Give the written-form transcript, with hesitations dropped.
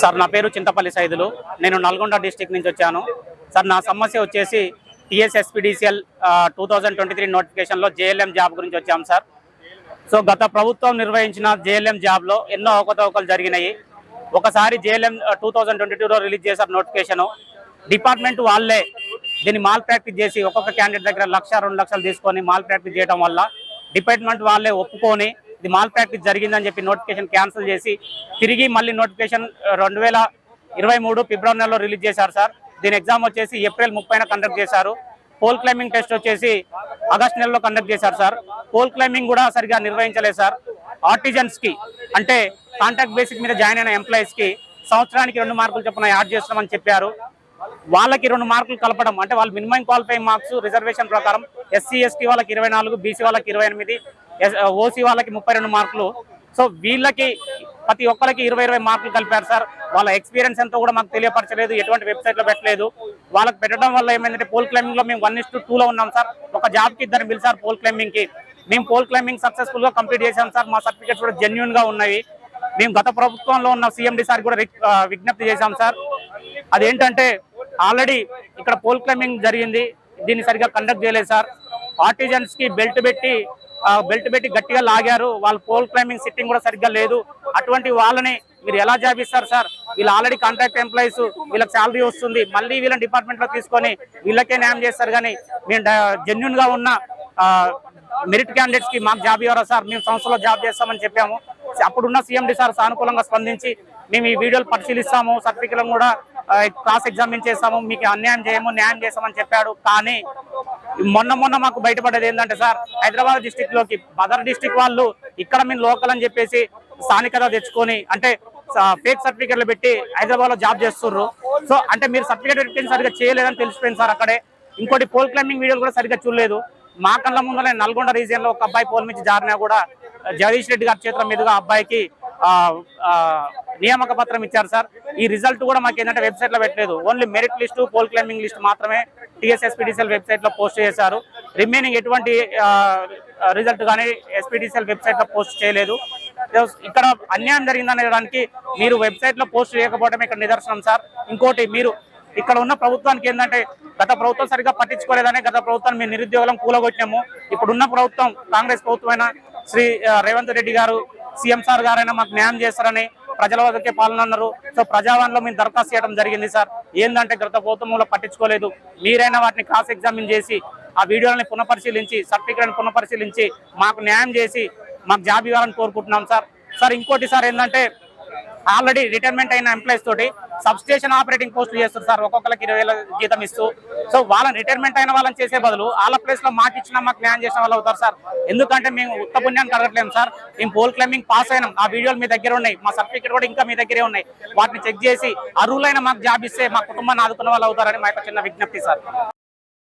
Sir నా పేరు చింతపల్లి సైదులు. నేను నల్గొండ డిస్టిక్ నుంచి వచ్చాను. సార్ నా సమస్య వచ్చేసి టీఎస్ఎస్పీడీసీఎల్ 2023 నోటిఫికేషన్లో జేఎల్ఎం జాబ్ గురించి వచ్చాము సార్. సో గత ప్రభుత్వం నిర్వహించిన జేఎల్ఎం జాబ్లో ఎన్నో అవకతవకలు జరిగినాయి. ఒకసారి జేఎల్ఎం 2022లో రిలీజ్ చేశారు నోటిఫికేషను. డిపార్ట్మెంట్ వాళ్ళే దీన్ని మాల్ ప్రాక్టీస్ చేసి ఒక్కొక్క క్యాండిడేట్ దగ్గర 1-2 లక్షలు తీసుకొని మాల్ ప్రాక్టీస్ చేయడం వల్ల డిపార్ట్మెంట్ వాళ్ళే ఒప్పుకొని ఇది మాల్ ప్రాక్టీస్ జరిగిందని చెప్పి నోటిఫికేషన్ క్యాన్సిల్ చేసి తిరిగి మళ్ళీ నోటిఫికేషన్ 2023 ఫిబ్రవరి నెలలో రిలీజ్ చేశారు సార్. దీని ఎగ్జామ్ వచ్చేసి ఏప్రిల్ 30న కండక్ట్ చేశారు. పోల్ క్లైంబింగ్ టెస్ట్ వచ్చేసి ఆగస్ట్ నెలలో కండక్ట్ చేశారు సార్. పోల్ క్లైంబింగ్ కూడా సరిగా నిర్వహించలేదు సార్. ఆర్టిజన్స్కి అంటే కాంట్రాక్ట్ బేసిక్ మీద జాయిన్ అయిన ఎంప్లాయీస్కి సంవత్సరానికి 2 మార్కులు చొప్పున యాడ్ చేస్తామని చెప్పారు. వాళ్ళకి 2 మార్కులు కలపడం అంటే వాళ్ళు మినిమం క్వాలిఫైయింగ్ మార్క్స్ రిజర్వేషన్ ప్రకారం ఎస్సీ ఎస్టీ వాళ్ళకి 24, బీసీ వాళ్ళకి 28, ఓసీ వాళ్ళకి 32 మార్కులు. సో వీళ్ళకి ప్రతి ఒక్కరికి 20 మార్కులు కలిపారు సార్. వాళ్ళ ఎక్స్పీరియన్స్ ఎంతో కూడా మాకు తెలియపరచలేదు, ఎటువంటి వెబ్సైట్లో పెట్టలేదు. వాళ్ళకి పెట్టడం వల్ల ఏమైందంటే పోల్ క్లైంబింగ్లో మేము 1:2లో ఉన్నాం సార్. ఒక జాబ్కి 2 పిలిచారు పోల్ క్లైంబింగ్కి. మేము పోల్ క్లైంబింగ్ సక్సెస్ఫుల్గా కంప్లీట్ చేశాం సార్. మా సర్టిఫికేట్స్ కూడా జెన్యూన్గా ఉన్నాయి. మేము గత ప్రభుత్వంలో ఉన్న సీఎండి సార్ కూడా విజ్ఞప్తి చేశాం సార్. అదేంటంటే ఆల్రెడీ ఇక్కడ పోల్ క్లైంబింగ్ జరిగింది, దీన్ని సరిగా కండక్ట్ చేయలేదు సార్. ఆర్టిజన్స్కి బెల్ట్ పెట్టి గట్టిగా లాగారు. వాళ్ళ పోల్ క్లైంబింగ్ సిట్టింగ్ కూడా సరిగ్గా లేదు. అటువంటి వాళ్ళని మీరు ఎలా జాబ్ ఇస్తారు సార్? వీళ్ళు ఆల్రెడీ కాంట్రాక్ట్ ఎంప్లాయీస్, వీళ్ళకి శాలరీ వస్తుంది. మళ్ళీ వీళ్ళని డిపార్ట్మెంట్లో తీసుకొని వీళ్ళకే న్యాయం చేస్తారు. కానీ మేము జెన్యున్గా ఉన్న మెరిట్ క్యాండిడేట్స్కి మాకు జాబ్ ఇవ్వరా సార్? మేము సంస్థలో జాబ్ చేస్తామని చెప్పాము. అప్పుడున్న సీఎండి సార్ సానుకూలంగా స్పందించి మేము ఈ వీడియోలు పరిశీలిస్తాము, సర్టిఫికెట్లను కూడా క్రాస్ ఎగ్జామిన్ చేస్తాము, మీకు అన్యాయం చేయము, న్యాయం చేస్తామని చెప్పాడు. కానీ మొన్న మాకు బయటపడేది ఏంటంటే సార్, హైదరాబాద్ డిస్టిక్లోకి అదర్ డిస్టిక్ వాళ్ళు ఇక్కడ మేము లోకల్ అని చెప్పేసి స్థానికత తెచ్చుకొని అంటే ఫేక్ సర్టిఫికెట్లు పెట్టి హైదరాబాద్లో జాబ్ చేస్తుర్రు. సో అంటే మీరు సర్టిఫికెట్ పెట్టి సరిగ్గా చేయలేదని తెలిసిపోయింది సార్ అక్కడే. ఇంకోటి పోల్ క్లైంబింగ్ వీడియోలు కూడా సరిగ్గా చూడలేదు. మా కళ్ళ ముందర నల్గొండ రీజియన్లో ఒక అబ్బాయి పోల్ నుంచి జారినా కూడా జగదీష్ రెడ్డి గారి చేతుల మీదుగా అబ్బాయికి నియామక పత్రం ఇచ్చారు సార్. ఈ రిజల్ట్ కూడా మాకు ఏంటంటే వెబ్సైట్లో పెట్టలేదు. Only merit list, pole climbing list మాత్రమే టీఎస్ఎస్పీడీసీఎల్ వెబ్సైట్లో పోస్ట్ చేశారు. రిమైనింగ్ ఎటువంటి రిజల్ట్ కానీ ఎస్పీడీసీఎల్ వెబ్సైట్లో పోస్ట్ చేయలేదు. ఇక్కడ అన్యాయం జరిగిందనేదానికి మీరు వెబ్సైట్లో పోస్ట్ చేయకపోవడం ఇక్కడ నిదర్శనం సార్. ఇంకోటి, మీరు ఇక్కడ ఉన్న ప్రభుత్వానికి ఏంటంటే గత ప్రభుత్వం సరిగ్గా పట్టించుకోలేదని గత ప్రభుత్వాన్ని మేము నిరుద్యోగులను కూలగొట్టినాము. ఇప్పుడున్న ప్రభుత్వం కాంగ్రెస్ ప్రభుత్వమైన శ్రీ రేవంత్ రెడ్డి గారు, సీఎం సార్ గారైనా మాకు న్యాయం చేస్తారని ప్రజల వద్దకే పాలన అన్నారు. సో ప్రజావాణిలో మేము దరఖాస్తు చేయడం జరిగింది సార్. ఏంటంటే గత ప్రభుత్వంలో పట్టించుకోలేదు. మీరైనా వాటిని క్రాస్ ఎగ్జామిన్ చేసి ఆ వీడియోలని పునఃపరిశీలించి సర్టిఫికెట్ని పునఃపరిశీలించి మాకు న్యాయం చేసి మాకు జాబ్ ఇవ్వాలని కోరుకుంటున్నాం సార్. సార్ ఇంకోటి సార్ ఏంటంటే ఆల్రెడీ రిటైర్మెంట్ అయిన ఎంప్లాయీస్ తోటి సబ్స్టేషన్ ఆపరేటింగ్ పోస్టులు చేస్తారు సార్, ఒక్కొక్కరికి 20,000 జీతం ఇస్తూ. సో వాళ్ళని రిటైర్మెంట్ అయిన వాళ్ళని చేసే బదులు వాళ్ళ ప్లేస్లో మాకు ఇచ్చినా మాకు న్యాయం చేసిన వాళ్ళు అవుతారు సార్. ఎందుకంటే మేము ఉత్త పుణ్యాన్ని కడగట్లేము సార్. మేము పోల్ క్లైంబింగ్ పాస్ అయినాం, ఆ వీడియోలు మీ దగ్గర ఉన్నాయి, మా సర్టిఫికేట్ కూడా ఇంకా మీ దగ్గరే ఉన్నాయి. వాటిని చెక్ చేసి అర్హులైన మాకు జాబ్ ఇస్తే మా కుటుంబాన్ని ఆదుకున్న వాళ్ళు అవుతారని మా యొక్క చిన్న విజ్ఞప్తి సార్.